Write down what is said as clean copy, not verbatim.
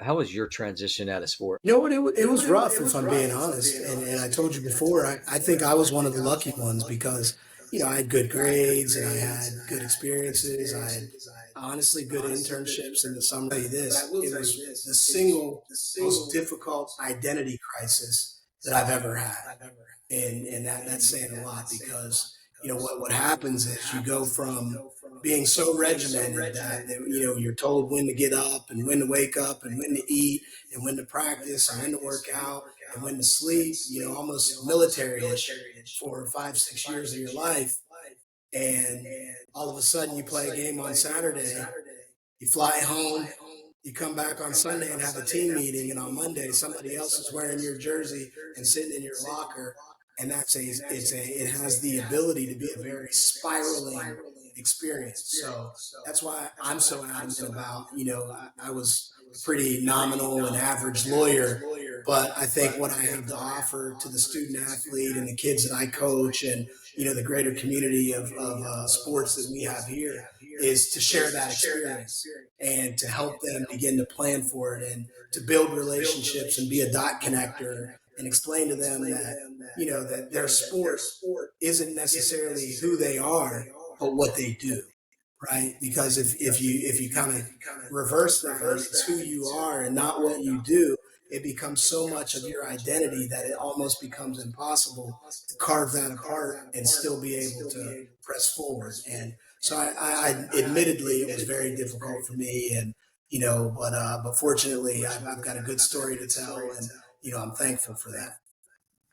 how was your transition out of sport? You know what? It was rough, if I'm being honest. And I told you before, I think I was one of the lucky ones because, I had good grades and I had good experiences. I had honestly good internships in the summer. I'll tell you this, it was the single most difficult identity crisis that I've ever had. And that's saying a lot because, what happens is you go from being so regimented that you're told when to get up and when to wake up and when to eat and when to practice and when to work out and when to sleep, almost military-ish for 5, 6 years of your life. And all of a sudden you play a game on Saturday, you fly home, you come back on Sunday and have a team meeting, and on Monday somebody else is wearing your jersey and sitting in your locker. And it has the ability to be a very spiraling experience. So that's why I'm so adamant about, I was a pretty nominal and average lawyer, but I think what I have to offer to the student athlete and the kids that I coach and, the greater community of sports that we have here is to share that experience and to help them begin to plan for it and to build relationships and be a dot connector and explain to them that, that their sport isn't necessarily who they are, but what they do. Right. Because if you kind of reverse that, and it's who you are and not what you do, it becomes so much of your identity that it almost becomes impossible to carve that apart and still be able to press forward. And so I admittedly, it was very difficult for me. And, but fortunately, I've got a good story to tell. And, I'm thankful for that.